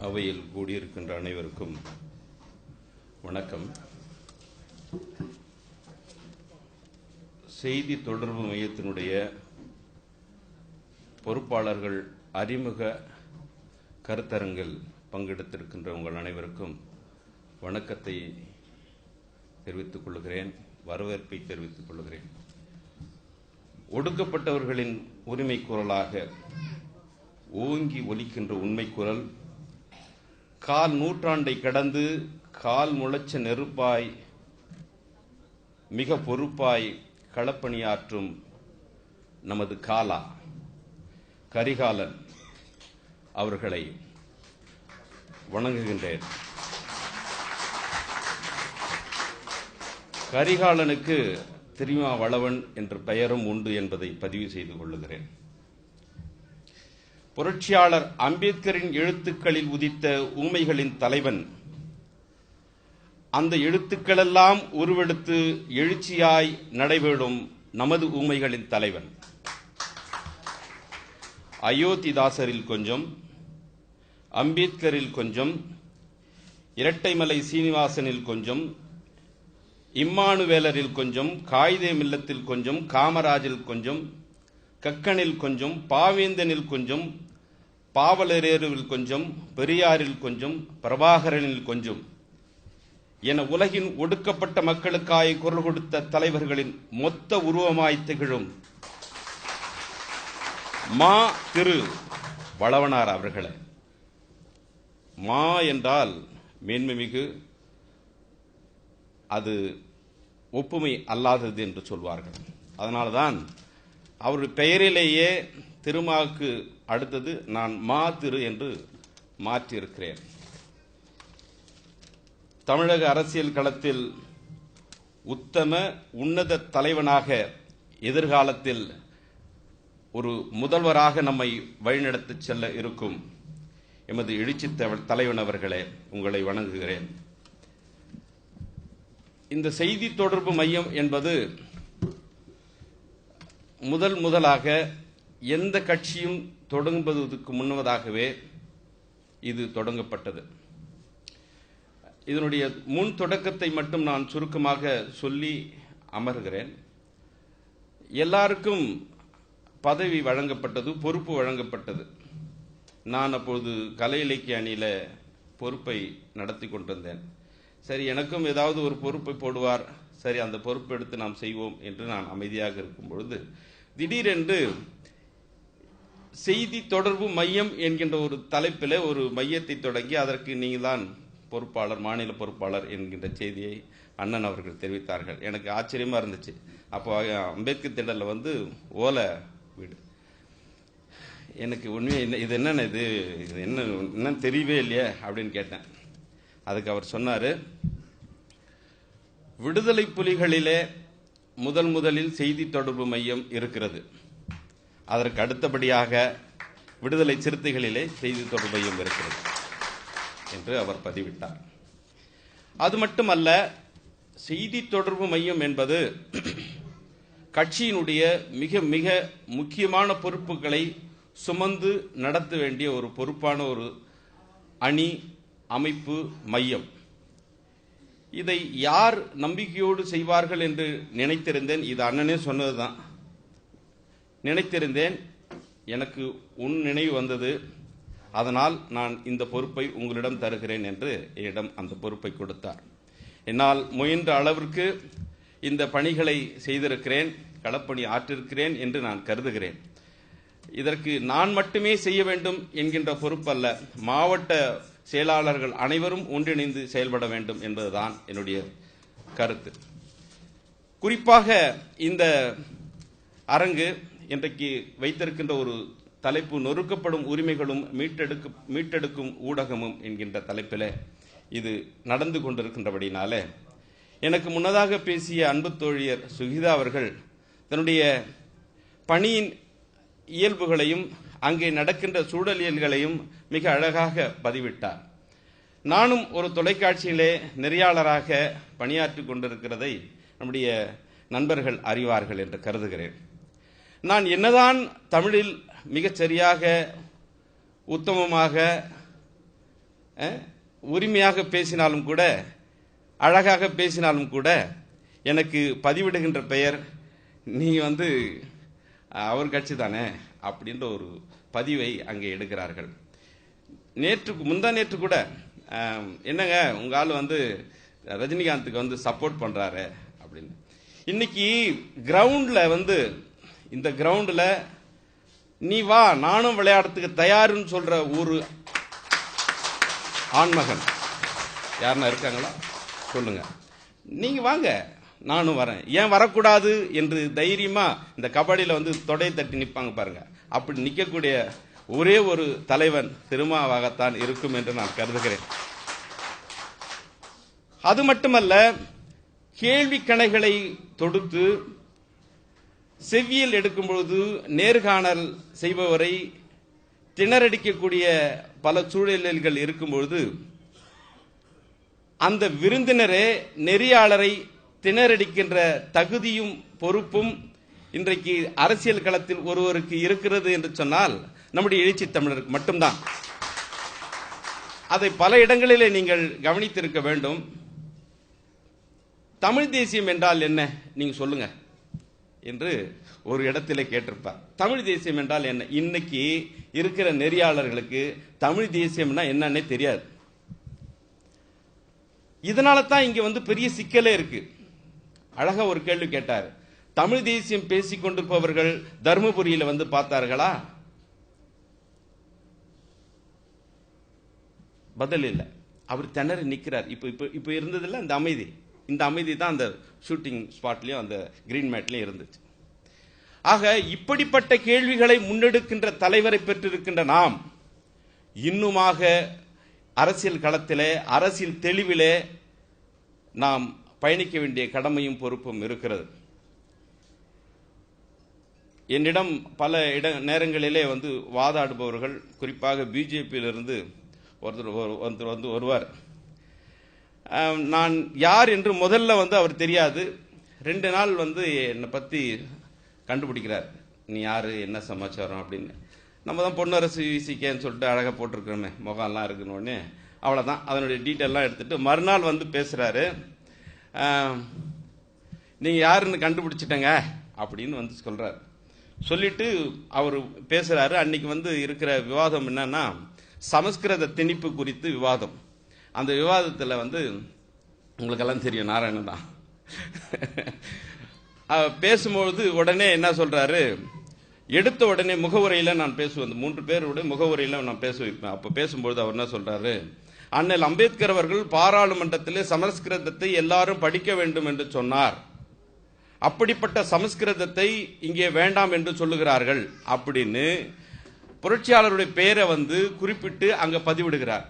அவையில் கூடியிருக்கின்ற அனைவருக்கும் வணக்கம். செய்தி தொடர்பு மையத்தினுடைய பொறுப்பாளர்கள் அறிமுக கருத்தரங்கில் பங்கெடுத்திருக்கின்ற உங்கள் அனைவருக்கும் வணக்கத்தை தெரிவித்துக் கொள்கிறேன், வரவேற்பை தெரிவித்துக் கொள்கிறேன். ஒடுக்கப்பட்டவர்களின் உரிமை குரலாக ஓங்கி ஒலிக்கின்ற உண்மை குரல், கால் நூற்றாண்டை கடந்து கால் முளைச்ச நெருப்பாய் மிக பொறுப்பாய் களப்பணியாற்றும் நமது காலா கரிகாலன் அவர்களை வணங்குகின்றேன். கரிகாலனுக்கு திருமாவளவன் என்ற பெயரும் உண்டு என்பதை பதிவு செய்து கொள்ளுகிறேன். புரட்சியாளர் அம்பேத்கரின் எழுத்துக்களில் உதித்த ஊமைகளின் தலைவன், அந்த எழுத்துக்களெல்லாம் உருவெடுத்து எழுச்சியாய் நடைபெறும் நமது ஊமைகளின் தலைவன். அயோத்திதாசரில் கொஞ்சம், அம்பேத்கரில் கொஞ்சம், இரட்டைமலை சீனிவாசனில் கொஞ்சம், இம்மானுவேலரில் கொஞ்சம், காயிதே மில்லத்தில் கொஞ்சம், காமராஜில் கொஞ்சம், கக்கனில் கொஞ்சம், பாவேந்தனில் கொஞ்சம், பாவலரேருவில் கொஞ்சம், பெரியாரில் கொஞ்சம், பிரபாகரனில் கொஞ்சம் என உலகின் ஒடுக்கப்பட்ட மக்களுக்காக குரல் கொடுத்த தலைவர்களின் மொத்த உருவமாய் திகழும் மா திரு வளவனார் அவர்களே. மா என்றால் மேன்மைமிகு, அது ஒப்புமை அல்லாதது என்று சொல்வார்கள். அதனால்தான் அவருடைய பெயரிலேயே திருமாவுக்கு அடுத்தது நான் மா திரு என்று மாற்றியிருக்கிறேன். தமிழக அரசியல் களத்தில் உத்தம உன்னத தலைவனாக, எதிர்காலத்தில் ஒரு முதல்வராக நம்மை வழிநடத்திச் செல்ல இருக்கும் எமது எழுச்சி தலைவன் அவர்களே, உங்களை வணங்குகிறேன். இந்த செய்தி தொடர்பு மையம் என்பது முதலாக எந்த கட்சியும் தொடங்குவதற்கு முன்னதாகவே இது தொடங்கப்பட்டது. இதனுடைய முன் தொடக்கத்தை மட்டும் நான் சுருக்கமாக சொல்லி அமர்கிறேன். எல்லாருக்கும் பதவி வழங்கப்பட்டது, பொறுப்பு வழங்கப்பட்டது. நான் அப்போது கலை இலக்கிய அணியில பொறுப்பை நடத்தி கொண்டிருந்தேன். சரி, எனக்கும் ஏதாவது ஒரு பொறுப்பை போடுவார், சரி அந்த பொறுப்பு எடுத்து நாம் செய்வோம் என்று நான் அமைதியாக இருக்கும் பொழுது திடீரென்று செய்தி தொடர்பு மையம் என்கின்ற ஒரு தலைப்பில் ஒரு மையத்தை தொடங்கி அதற்கு நீங்கள் தான் பொறுப்பாளர், மாநில பொறுப்பாளர் என்கின்ற செய்தியை அண்ணன் அவர்கள் தெரிவித்தார்கள். எனக்கு ஆச்சரியமா இருந்துச்சு. அப்போ அம்பேத்கர் திடல்ல ஓலை வீடு. எனக்கு உண்மையை இது என்னன்னு இது என்னன்னு தெரியவே இல்லையே அப்படின்னு கேட்டேன். அதுக்கு அவர் சொன்னாரு, விடுதலை புலிகளிலே முதலில் செய்தி தொடர்பு மையம் இருக்கிறது, அதற்கு அடுத்தபடியாக விடுதலை சிறுத்தைகளிலே செய்தி தொடர்பு மையம் இருக்கிறது என்று அவர் பதிவிட்டார். அது மட்டுமல்ல, செய்தி தொடர்பு மையம் என்பது கட்சியினுடைய மிக மிக முக்கியமான பொறுப்புகளை சுமந்து நடத்த வேண்டிய ஒரு பொறுப்பான ஒரு அணி, அமைப்பு, மையம். இதை யார் நம்பிக்கையோடு செய்வார்கள் என்று நினைத்திருந்தேன். இது அண்ணனே சொன்னதுதான். நினைத்திருந்தேன், எனக்கு உன் நினைவு வந்தது, அதனால் நான் இந்த பொறுப்பை உங்களிடம் தருகிறேன் என்று என்னிடம் அந்த பொறுப்பை கொடுத்தார். என்னால் முயன்ற அளவிற்கு இந்த பணிகளை செய்திருக்கிறேன், களப்பணி ஆற்றிருக்கிறேன் என்று நான் கருதுகிறேன். இதற்கு நான் மட்டுமே செய்ய வேண்டும் என்கின்ற பொறுப்பல்ல, மாவட்ட செயலாளர்கள் அனைவரும் ஒன்றிணைந்து செயல்பட வேண்டும் என்பதுதான் என்னுடைய கருத்து. குறிப்பாக இந்த அரங்கு இன்றைக்கு வைத்திருக்கின்ற ஒரு தலைப்பு, நொறுக்கப்படும் உரிமைகளும் மீட்டெடுக்கும் ஊடகமும் என்கின்ற தலைப்பில் இது நடந்து கொண்டிருக்கின்றபடினால, எனக்கு முன்னதாக பேசிய அன்பு தோழியர் சுகிதா அவர்கள் தன்னுடைய பணியின் இயல்புகளையும் அங்கே நடக்கின்ற சூழலியல்களையும் மிக அழகாக பதிவிட்டார். நானும் ஒரு தொலைக்காட்சியிலே நெறியாளராக பணியாற்றிக் கொண்டிருக்கிறதை நம்முடைய நண்பர்கள் அறிவார்கள் என்று கருதுகிறேன். நான் என்னதான் தமிழில் மிகச் சரியாக உத்தமமாக உரிமையாக பேசினாலும் கூட, அழகாக பேசினாலும் கூட எனக்கு பதிவிடுகின்ற பெயர் நீ அவர் கட்சி தானே அப்படின்ற ஒரு பதிவை அங்கே எடுக்கிறார்கள். முந்தா நேற்று கூட என்னங்க உங்க ஆள் ரஜினிகாந்துக்கு சப்போர்ட் பண்றாரு அப்படின்னு. இன்னைக்கு கிரவுண்ட்ல இந்த கிரவுண்ட்ல நீ வா நானும் விளையாடுறதுக்கு தயாருன்னு சொல்ற ஒரு ஆண்மகன் யாருன்னா இருக்காங்களா சொல்லுங்க. நீங்க வாங்க நானும் வரேன், ஏன் வரக்கூடாது என்று தைரியமா இந்த கபடியில தொடை தட்டி நிற்பாங்க பாருங்க. அப்படி நிற்கக்கூடிய ஒரே ஒரு தலைவன் திருமாவாகத்தான் இருக்கும் என்று நான் கருதுகிறேன். அது மட்டுமல்ல, கேள்வி கணைகளை தொடுத்து செவ்வியல் எடுக்கும் பொழுது நேர்காணல் செய்பவரை திணறடிக்கக்கூடிய பல சூழல்கள் இருக்கும் பொழுது அந்த விருந்தினரே நெறியாளரை திணறடிக்கின்ற தகுதியும் பொறுப்பும் இன்றைக்கு அரசியல் களத்தில் ஒருவருக்கு இருக்கிறது என்று சொன்னால் நம்முடைய எழுச்சி தமிழருக்கு மட்டும்தான். அதை பல இடங்களிலே நீங்கள் கவனித்திருக்க வேண்டும். தமிழ் தேசியம் என்றால் என்ன நீங்க சொல்லுங்க என்று ஒரு இடத்திலே கேட்டிருப்பார். தமிழ் தேசியம் என்றால் என்ன? இன்னைக்கு இருக்கிற நெறியாளர்களுக்கு தமிழ் தேசியம்னா என்னன்னே தெரியாது. இதனால தான் இங்க பெரிய சிக்கலே இருக்கு. அழகா ஒரு கேள்வி கேட்டார், தமிழ் தேசியம் பேசிக் கொண்டிருப்பவர்கள் தர்மபுரியில பார்த்தார்களா? பதில் இல்லை. அவர் திணறி நிற்கிறார். இப்ப இருந்ததில்ல இந்த அமைதி தான் அந்த ஷூட்டிங் ஸ்பாட்லயும் அந்த கிரீன் மேட்லயும் இருந்துச்சு. ஆக இப்படிப்பட்ட கேள்விகளை முன்னெடுக்கின்ற தலைவரை பெற்றிருக்கின்ற நாம் இன்னுமாக அரசியல் களத்திலே அரசியல் தெளிவிலே நாம் பயணிக்க வேண்டிய கடமையும் பொறுப்பும் இருக்கிறது. என்னிடம் பல நேரங்களிலே வாதாடுபவர்கள், குறிப்பாக பிஜேபியிலிருந்து ஒருத்தர் வருவார். நான் யார் என்று முதல்ல அவர் தெரியாது. 2 நாள் என்னை பத்தி கண்டுபிடிக்கிறார். நீ யாரு, என்ன சமாச்சாரம் அப்படின்னு. நம்ம தான் பொன்னரசு விசிக்கேன்னு சொல்லிட்டு அழகா போட்டிருக்கிறோமே, முகம்லாம் இருக்குன்னு, அவ்வளவுதான். அதனுடைய டீட்டெயிலாம் எடுத்துட்டு மறுநாள் பேசுறாரு. நீங்க யாருன்னு கண்டுபிடிச்சிட்டங்க அப்படின்னு சொல்றாரு. சொல்லிட்டு அவர் பேசுறாரு. அன்னைக்கு இருக்கிற விவாதம் என்னன்னா, சமஸ்கிருத திணிப்பு குறித்து விவாதம். அந்த விவாதத்தில் உங்களுக்கெல்லாம் தெரியும், நாராயணன் தான் பேசும்பொழுது உடனே என்ன சொல்றாரு, எடுத்த உடனே முகவுரையில நான் பேசுவேன். 3 பேருடைய முகவுரையில நான் பேச வைப்பேன். அப்ப பேசும்பொழுது அவர் என்ன சொல்றாரு, அண்ணல் அம்பேத்கர் அவர்கள் பாராளுமன்றத்திலே சமஸ்கிருதத்தை எல்லாரும் படிக்க வேண்டும் என்று சொன்னார். அப்படிப்பட்ட சமஸ்கிருதத்தை இங்கே வேண்டாம் என்று சொல்லுகிறார்கள் அப்படின்னு புரட்சியாளருடைய பெயரை குறிப்பிட்டு அங்க பதிவிடுகிறார்.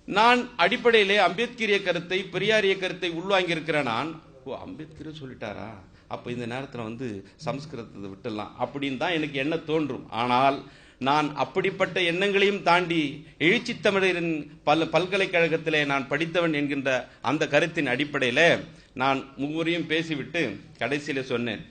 நான் அடிப்படையிலே அம்பேத்கரிய கருத்தை, பெரியாரிய கருத்தை உள்வாங்கி இருக்கிறேன். நான் அம்பேத்கர் சொல்லிட்டாரா, அப்ப இந்த நேரத்தில் சமஸ்கிருதத்தை விட்டுலாம் அப்படின்னு தான் எனக்கு என்ன தோன்றும். ஆனால் நான் அப்படிப்பட்ட எண்ணங்களையும் தாண்டி எழுச்சி தமிழரின் பல்கலைக்கழகத்திலே நான் படித்தவன் என்கின்ற அந்த கருத்தின் அடிப்படையில் நான் மும்முறையும் பேசிவிட்டு கடைசியில சொன்னேன்,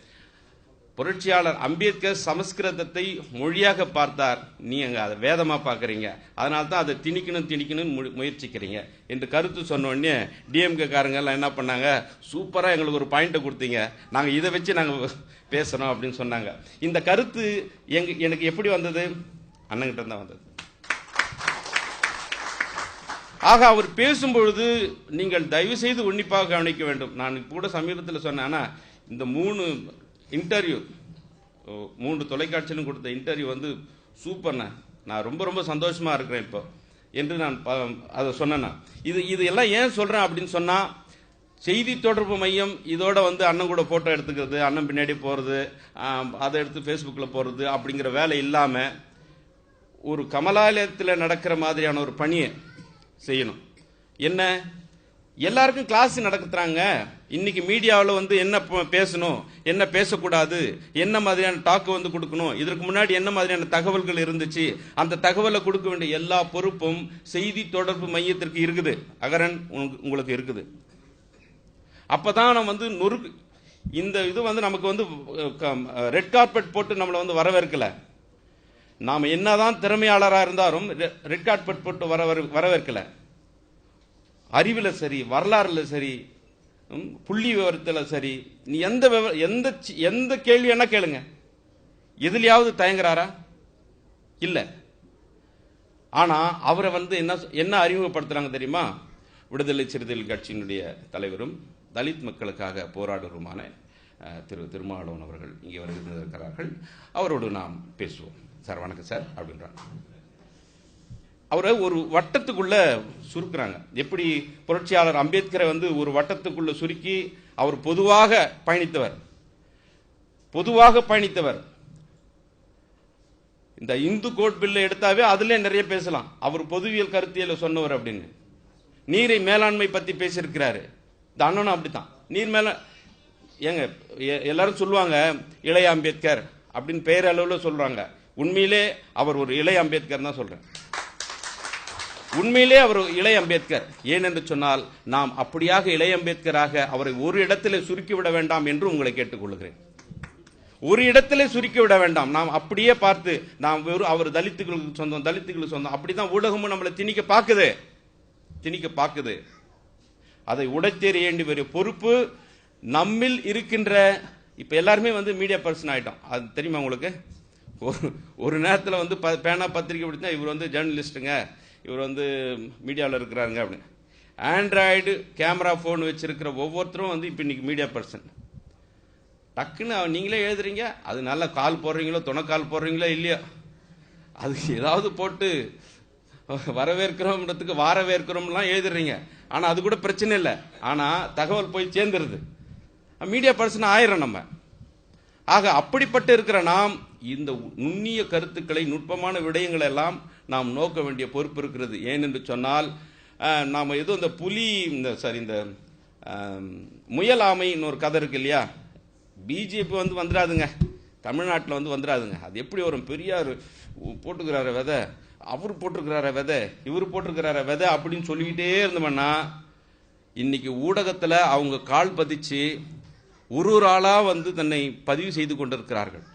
புரட்சியாளர் அம்பேத்கர் சமஸ்கிருதத்தை மொழியாக பார்த்தார், நீங்க அதை வேதமா பாக்குறீங்க, அதனால தான் அதை திணிக்கணும் முயற்சிக்கிறீங்க என்று கருத்து சொன்ன உடனே டிஎம்கே காரங்க எல்லாம் என்ன பண்ணாங்க, சூப்பரா எங்களுக்கு ஒரு பாயிண்ட கொடுத்தீங்க, நாங்க இதை வச்சு நாங்க பேசணும் அப்படின்னு சொன்னாங்க. இந்த கருத்து எனக்கு எப்படி வந்தது? அண்ணங்கிட்ட தான் வந்தது. ஆக அவர் பேசும்பொழுது நீங்கள் தயவு செய்து உன்னிப்பாக கவனிக்க வேண்டும். நான் கூட சமீபத்தில் சொன்னேன், இந்த 3 இன்டர்வியூ 3 தொலைக்காட்சியிலும் கொடுத்த இன்டர்வியூ சூப்பர்ண்ணா, நான் ரொம்ப ரொம்ப சந்தோஷமா இருக்கிறேன் இப்போ என்று நான் அதை சொன்னேன். இது எல்லாம் ஏன் சொல்றேன் அப்படின்னு சொன்னா, செய்தி தொடர்பு மையம் இதோட அண்ணன் கூட போட்டோ எடுத்துக்கிறது, அண்ணன் பின்னாடி போறது, அதை எடுத்து ஃபேஸ்புக்ல போறது அப்படிங்கிற வேலை இல்லாம ஒரு கமலாலயத்தில் நடக்கிற மாதிரியான ஒரு பணியை செய்யணும். என்ன, எல்லாருக்கும் கிளாஸ் நடத்துறாங்க. இன்னைக்கு மீடியாவில் என்ன பேசணும், என்ன பேசக்கூடாது, என்ன மாதிரியான டாக்கு கொடுக்கணும், இதற்கு முன்னாடி என்ன மாதிரியான தகவல்கள் இருந்துச்சு, அந்த தகவலை கொடுக்க வேண்டிய எல்லா பொறுப்பும் செய்தி தொடர்பு மையத்திற்கு இருக்குது. அகரன் உங்களுக்கு இருக்குது. அப்பதான் நம்ம நொறுக்கு இந்த இது நமக்கு ரெட் கார்பெட் போட்டு நம்மளை வரவேற்கல. நாம என்னதான் திறமையாளராக இருந்தாலும் ரெட் கார்பெட் போட்டு வரவேற்கல. அறிவில் சரி, வரலாறுல சரி, புள்ளி விவரத்தில் சரி, நீ எந்த கேள்வி என்ன கேளுங்க, எதுலயாவது தயங்குறாரா? இல்ல. ஆனா அவரை என்ன அறிமுகப்படுத்துறாங்க தெரியுமா? விடுதலை சிறுத்தைகள் கட்சியினுடைய தலைவரும் தலித் மக்களுக்காக போராடுவருமான திரு திருமாவளவன் அவர்கள் இங்கே வருகிறார்கள். அவரோடு நாம் பேசுவோம். சார் வணக்கம் சார் அப்படின்றாங்க. அவரை ஒரு வட்டத்துக்குள்ள சுருக்குறாங்க. எப்படி புரட்சியாளர் அம்பேத்கரை ஒரு வட்டத்துக்குள்ள சுருக்கி அவர் பொதுவாக பயணித்தவர். இந்த இந்து கோட் பில்லை எடுத்தாவே அதுல நிறைய பேசலாம். அவர் பொதுவியல் கருத்தியல சொன்னவர் அப்படின்னு. நீரை மேலாண்மை பத்தி பேசியிருக்கிறாரு. இந்த அண்ணனும் அப்படித்தான். நீர் மேல ஏங்க எல்லாரும் சொல்லுவாங்க இளைய அம்பேத்கர் அப்படின்னு பெயர் அளவில் சொல்றாங்க. உண்மையிலே அவர் ஒரு இளைய அம்பேத்கர் தான் சொல்றேன். உண்மையிலே அவர் இளைய அம்பேத்கர். ஏனென்று சொன்னால் நாம் அப்படியாக இளைய அம்பேத்கராக அவரை ஒரு இடத்திலே சுருக்கிவிட வேண்டாம் என்று உங்களை கேட்டுக்கொள்கிறேன். ஒரு இடத்திலே சுருக்கிவிட வேண்டாம். நாம் அப்படியே பார்த்து நாம் அவர் தலித்துகளுக்கு சொந்தம் அப்படிதான் ஊடகமும் நம்மளை திணிக்க பார்க்குது. அதை உடைத்தேறிய வேண்டிய பொறுப்பு நம்மில் இருக்கின்ற, இப்ப எல்லாருமே மீடியா பர்சன் ஆயிட்டோம். அது தெரியுமா உங்களுக்கு? ஒரு நேரத்தில் பேனா பத்திரிகை பிடிச்சா இவர் ஜேர்னலிஸ்டுங்க, இவர் மீடியாவில் இருக்கிறாருங்க அப்படின்னு. ஆண்ட்ராய்டு கேமரா போன் வச்சிருக்கிற ஒவ்வொருத்தரும் இப்ப இன்னைக்கு மீடியா பர்சன். டக்குன்னு நீங்களே எழுதுறீங்க, அது நல்ல கால் போடுறீங்களோ துணைக்கால் போடுறீங்களோ இல்லையோ, அது ஏதாவது போட்டு வரவேற்கிறோம்ன்றதுக்கு வரவேற்கிறோம்லாம் எழுதுறீங்க. ஆனா அது கூட பிரச்சனை இல்லை. ஆனா தகவல் போய் சேர்ந்துருது, மீடியா பர்சன் ஆயிரம் நம்ம. ஆக அப்படிப்பட்டு இருக்கிற நாம் இந்த நுண்ணிய கருத்துக்களை, நுட்பமான விடயங்களை எல்லாம் நாம் நோக்க வேண்டிய பொறுப்பு இருக்கிறது. ஏனென்று சொன்னால் நாம் ஏதோ இந்த புலி இந்த முயல் ஆமைன்னு ஒரு கதை இருக்கு இல்லையா? பிஜேபி வந்துடாதுங்க, தமிழ்நாட்டில் வந்துடாதுங்க. அது எப்படி வரும்? பெரியார் போட்டுக்கிறார விதை, அவர் போட்டிருக்கிறார விதை, இவர் போட்டிருக்கிறார விதை அப்படின்னு சொல்லிக்கிட்டே இருந்தோம்னா இன்னைக்கு ஊடகத்தில் அவங்க கால் பதிச்சு ஒரு ஆளா தன்னை பதிவு செய்து கொண்டிருக்கிறார்கள்.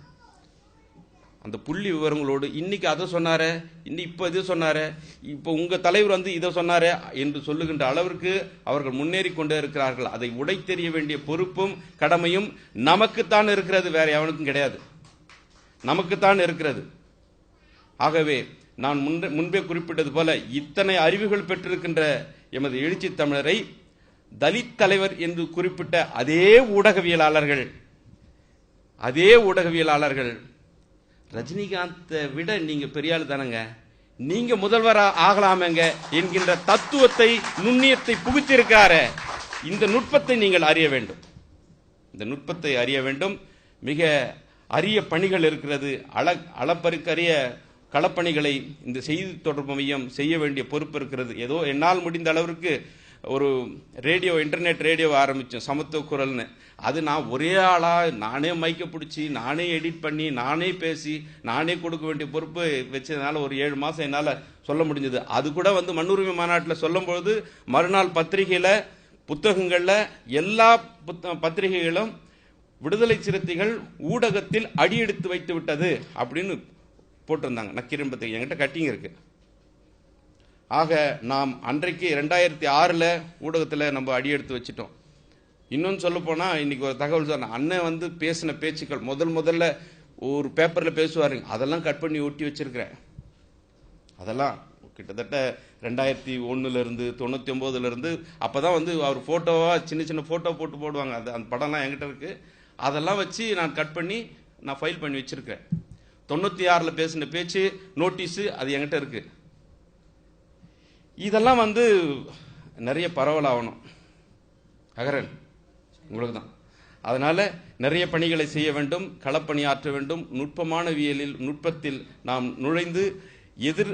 அந்த புள்ளி விவரங்களோடு இன்னைக்கு அதை சொன்னாரு, இப்ப இது சொன்னாரு, இப்ப உங்க தலைவர் இதை சொன்னாரு என்று சொல்லுகின்ற அளவிற்கு அவர்கள் முன்னேறி கொண்டே இருக்கிறார்கள். அதை உடைத்தெறிய வேண்டிய பொறுப்பும் கடமையும் நமக்குத்தான் இருக்கிறது, வேற எவனுக்கும் கிடையாது, நமக்குத்தான் இருக்கிறது. ஆகவே நான் முன்பே குறிப்பிட்டது போல இத்தனை அறிவுகள் பெற்றிருக்கின்ற எமது எழுச்சி தமிழரை தலித் தலைவர் என்று குறிப்பிட்ட அதே ஊடகவியலாளர்கள் ரஜினிகாந்தை விட நீங்க பெரியாள் தானங்க, நீங்க முதல்வர் ஆகலாமேங்க என்கின்ற தத்துவத்தை, நுண்ணியத்தை புகுத்திருக்காரு. இந்த நுட்பத்தை நீங்கள் அறிய வேண்டும். மிக அரிய பணிகள் இருக்கிறது. அளப்பருக்கரிய களப்பணிகளை இந்த செய்தி தொடர்பு மையம் செய்ய வேண்டிய பொறுப்பு இருக்கிறது. ஏதோ என்னால் முடிந்த அளவிற்கு ஒரு ரேடியோ, இன்டர்நெட் ரேடியோ ஆரம்பிச்சோம், சமத்துவ குரல்னு. அது நான் ஒரே ஆளா நானே மைக்க பிடிச்சி, நானே எடிட் பண்ணி, நானே பேசி, நானே கொடுக்க வேண்டிய பொறுப்பு வச்சதுனால ஒரு 7 மாசம் என்னால சொல்ல முடிஞ்சது. அது கூட மண்ணுரிமை மாநாட்டில் சொல்லும் பொழுது மறுநாள் பத்திரிகையில, புத்தகங்கள்ல, எல்லா பத்திரிகைகளும் விடுதலை சிறுத்தைகள் ஊடகத்தில் அடியெடுத்து வைத்து விட்டது அப்படின்னு போட்டிருந்தாங்க. நக்கீரன் பத்திரிகை என்கிட்ட கட்டிங் இருக்கு. ஆக நாம் அன்றைக்கு 2006 ஊடகத்தில் நம்ம அடியெடுத்து வச்சிட்டோம். இன்னொன்று சொல்ல போனா இன்னைக்கு ஒரு தகவல் சொன்ன அண்ணன் பேசின பேச்சுக்கள் முதல்ல ஒரு பேப்பர்ல பேசுவாருங்க, அதெல்லாம் கட் பண்ணி ஒட்டி வச்சிருக்கிறேன். அதெல்லாம் கிட்டத்தட்ட 2001 இருந்து 99 இருந்து அப்பதான் அவர் போட்டோவா சின்ன போட்டோ போட்டு போடுவாங்க. அந்த படம்லாம் என்கிட்ட இருக்கு. அதெல்லாம் வச்சு நான் கட் பண்ணி நான் ஃபைல் பண்ணி வச்சிருக்கேன். 96 பேசின பேச்சு நோட்டீஸ் அது என்கிட்ட இருக்கு. இதெல்லாம் நிறைய பரவலாகணும். அகரன் உங்களுக்கு தான். அதனால நிறைய பணிகளை செய்ய வேண்டும், களப்பணி ஆற்ற வேண்டும். நுட்பத்தில் நாம் நுழைந்து எதிர்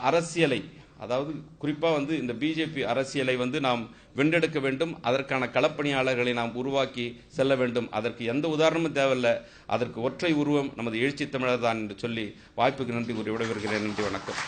அரசியலை, அதாவது குறிப்பா இந்த பிஜேபி அரசியலை நாம் வென்றெடுக்க வேண்டும். அதற்கான களப்பணியாளர்களை நாம் உருவாக்கி செல்ல வேண்டும். அதற்கு எந்த உதாரணமும் தேவையில்லை. அதற்கு ஒற்றை உருவம் நமது எழுச்சி தமிழர் தான் என்று சொல்லி வாய்ப்புக்கு நன்றி கூறி விடைபெறுகிறேன். நன்றி, வணக்கம்.